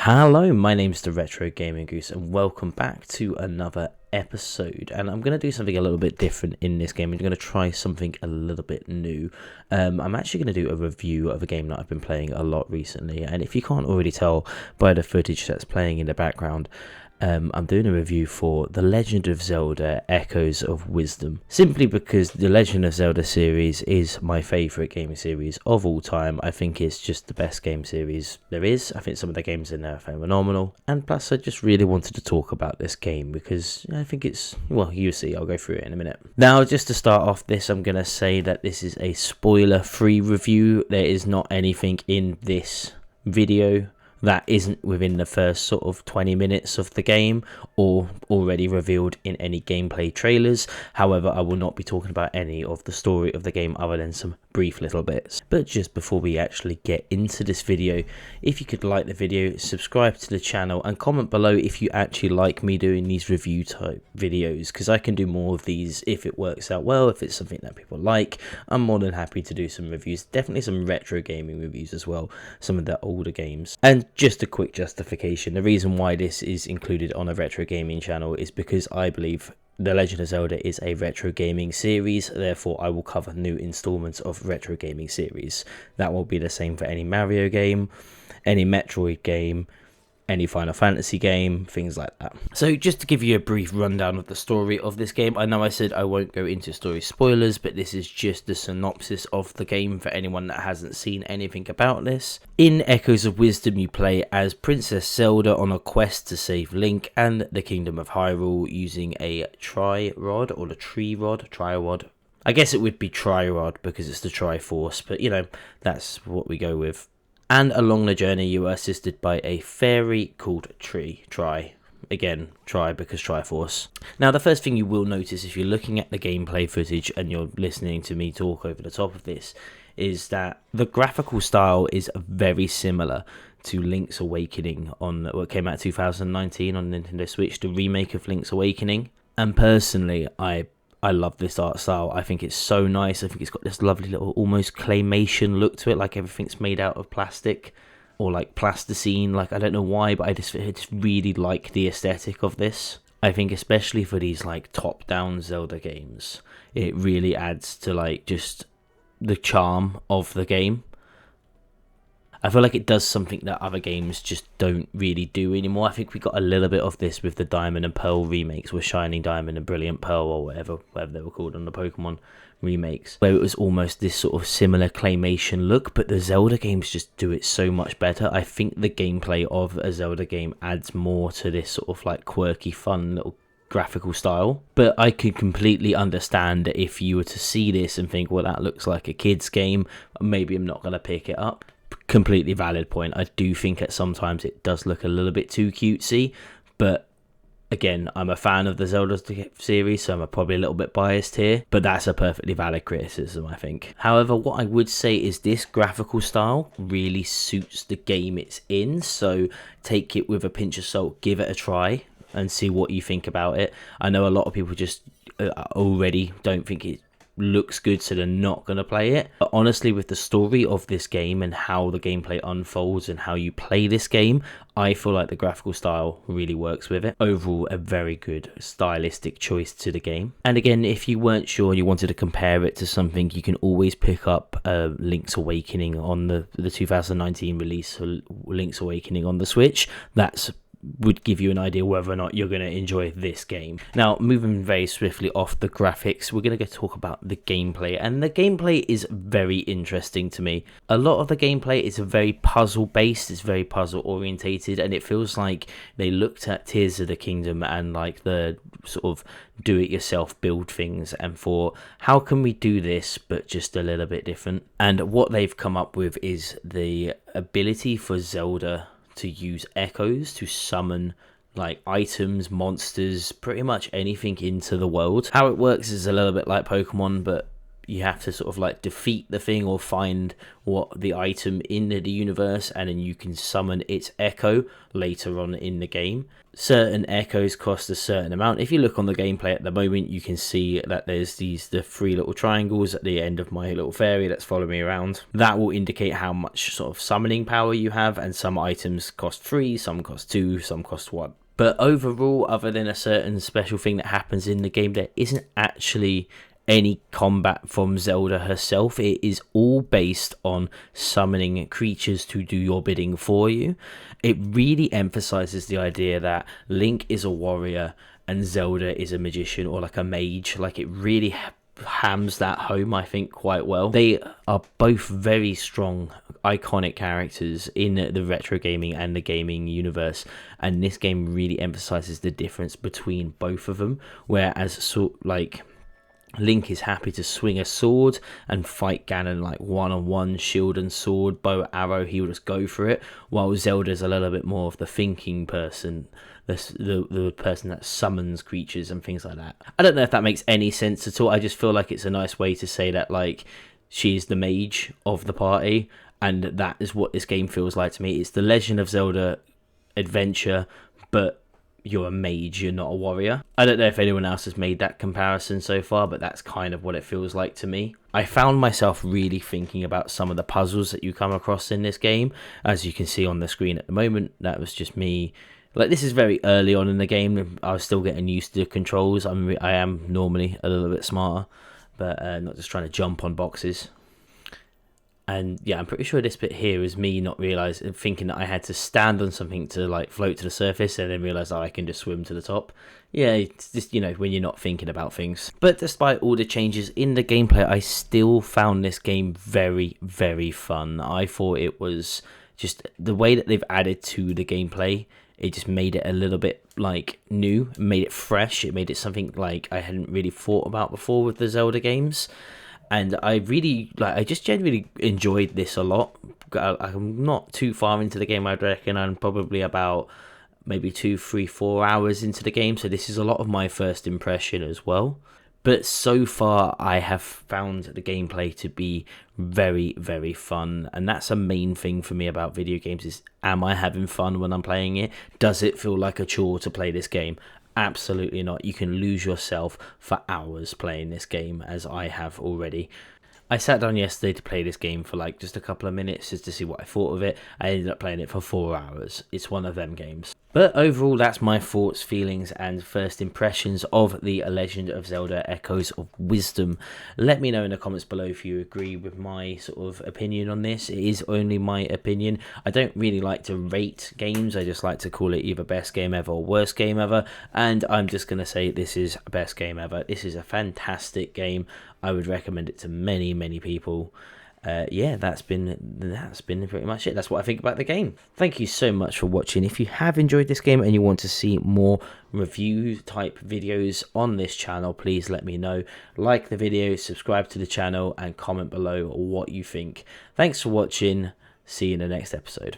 Hello, my name's the Retro Gaming Goose and welcome back to another episode. And I'm going to do something a little bit different in this game. I'm going to try something a little bit new. I'm actually going to do a review of a game that I've been playing a lot recently. And if you can't already tell by the footage that's playing in the background, I'm doing a review for The Legend of Zelda Echoes of Wisdom, simply because the Legend of Zelda series is my favourite game series of all time. I think it's just the best game series there is. I think some of the games in there are phenomenal, and plus I just really wanted to talk about this game because I think it's, well, you see, I'll go through it in a minute. Now, just to start off this, I'm going to say that this is a spoiler-free review. There is not anything in this video that isn't within the first sort of 20 minutes of the game or already revealed in any gameplay trailers. However, I will not be talking about any of the story of the game other than some brief little bits. But just before we actually get into this video, if you could like the video, subscribe to the channel and comment below if you actually like me doing these review type videos, because I can do more of these if it works out well, if it's something that people like. I'm more than happy to do some reviews, definitely some retro gaming reviews as well, some of the older games. And just a quick justification, the reason why this is included on a retro gaming channel is because I believe The Legend of Zelda is a retro gaming series, therefore I will cover new installments of retro gaming series. That will be the same for any Mario game, any Metroid game, any Final Fantasy game, things like that. So just to give you a brief rundown of the story of this game, I know I said I won't go into story spoilers, but this is just the synopsis of the game for anyone that hasn't seen anything about this. In Echoes of Wisdom, you play as Princess Zelda on a quest to save Link and the Kingdom of Hyrule using a tri-rod, or the tri-rod. I guess it would be tri-rod because it's the Triforce, but you know, that's what we go with. And along the journey you are assisted by a fairy called Tri. Again, Tri because Triforce. Now, the first thing you will notice if you're looking at the gameplay footage and you're listening to me talk over the top of this is that the graphical style is very similar to Link's Awakening on what came out 2019 on Nintendo Switch, the remake of Link's Awakening. And personally, I love this art style. I think it's so nice. I think it's got this lovely little almost claymation look to it, like everything's made out of plastic or like plasticine. Like, I don't know why, but I just really like the aesthetic of this. I think especially for these like top-down Zelda games, it really adds to like just the charm of the game. I feel like it does something that other games just don't really do anymore. I think we got a little bit of this with the Diamond and Pearl remakes, with Shining Diamond and Brilliant Pearl, or whatever they were called on the Pokemon remakes, where it was almost this sort of similar claymation look, but the Zelda games just do it so much better. I think the gameplay of a Zelda game adds more to this sort of like quirky, fun little graphical style. But I could completely understand if you were to see this and think, well, that looks like a kid's game, maybe I'm not going to pick it up. Completely valid point. I do think at sometimes it does look a little bit too cutesy, but again, I'm a fan of the Zelda series, so I'm probably a little bit biased here, but that's a perfectly valid criticism, I think. However, what I would say is this graphical style really suits the game it's in, so take it with a pinch of salt, give it a try and see what you think about it. I know a lot of people just already don't think it looks good, so they're not going to play it. But honestly, with the story of this game and how the gameplay unfolds and how you play this game, I feel like the graphical style really works with it. Overall, a very good stylistic choice to the game. And again, if you weren't sure and you wanted to compare it to something, you can always pick up Link's Awakening on the 2019 release, Link's Awakening on the Switch. That's would give you an idea whether or not you're going to enjoy this game. Now, moving very swiftly off the graphics, we're going to go talk about the gameplay, and the gameplay is very interesting to me. A lot of the gameplay is very puzzle based, it's very puzzle orientated, and it feels like they looked at Tears of the Kingdom and like the sort of do it yourself build things and thought, how can we do this but just a little bit different? And what they've come up with is the ability for Zelda to use echoes to summon like items, monsters, pretty much anything into the world. How it works is a little bit like Pokemon, but you have to sort of like defeat the thing or find what the item in the universe, and then you can summon its echo later on in the game. Certain echoes cost a certain amount. If you look on the gameplay at the moment, you can see that there's the 3 little triangles at the end of my little fairy that's following me around. That will indicate how much sort of summoning power you have, and some items cost 3, some cost 2, some cost 1. But overall, other than a certain special thing that happens in the game, there isn't actually any combat from Zelda herself. It is all based on summoning creatures to do your bidding for you. It really emphasizes the idea that Link is a warrior and Zelda is a magician, or like a mage. Like, it really hams that home, I think, quite well. They are both very strong, iconic characters in the retro gaming and the gaming universe, and this game really emphasizes the difference between both of them, whereas Link is happy to swing a sword and fight Ganon like one-on-one, shield and sword, bow, arrow, he'll just go for it, while Zelda's a little bit more of the thinking person, the person that summons creatures and things like that. I don't know if that makes any sense at all. I just feel like it's a nice way to say that, like, she's the mage of the party, and that is what this game feels like to me. It's the Legend of Zelda adventure, but you're a mage, you're not a warrior. I don't know if anyone else has made that comparison so far, but that's kind of what it feels like to me. I found myself really thinking about some of the puzzles that you come across in this game. As you can see on the screen at the moment, that was just me. Like, this is very early on in the game. I was still getting used to the controls. I am normally a little bit smarter, but not just trying to jump on boxes. And yeah, I'm pretty sure this bit here is me not realizing, thinking that I had to stand on something to like float to the surface, and then realize I can just swim to the top. Yeah, it's just, you know, when you're not thinking about things. But despite all the changes in the gameplay, I still found this game very, very fun. I thought it was just the way that they've added to the gameplay. It just made it a little bit like new, made it fresh. It made it something like I hadn't really thought about before with the Zelda games. And I just genuinely enjoyed this a lot. I'm not too far into the game, I'd reckon. I'm probably about maybe 2, 3, 4 hours into the game. So this is a lot of my first impression as well. But so far, I have found the gameplay to be very, very fun. And that's a main thing for me about video games is, am I having fun when I'm playing it? Does it feel like a chore to play this game? Absolutely not. You can lose yourself for hours playing this game, as I have already. I sat down yesterday to play this game for like just a couple of minutes just to see what I thought of it. I ended up playing it for 4 hours. It's one of them games. But overall, that's my thoughts, feelings, and first impressions of The Legend of Zelda Echoes of Wisdom. Let me know in the comments below if you agree with my sort of opinion on this. It is only my opinion. I don't really like to rate games. I just like to call it either best game ever or worst game ever. And I'm just going to say this is best game ever. This is a fantastic game. I would recommend it to many, many people. Yeah, that's been pretty much it. That's what I think about the game. Thank you so much for watching. If you have enjoyed this game and you want to see more review type videos on this channel, please let me know. Like the video, subscribe to the channel, and comment below what you think. Thanks for watching. See you in the next episode.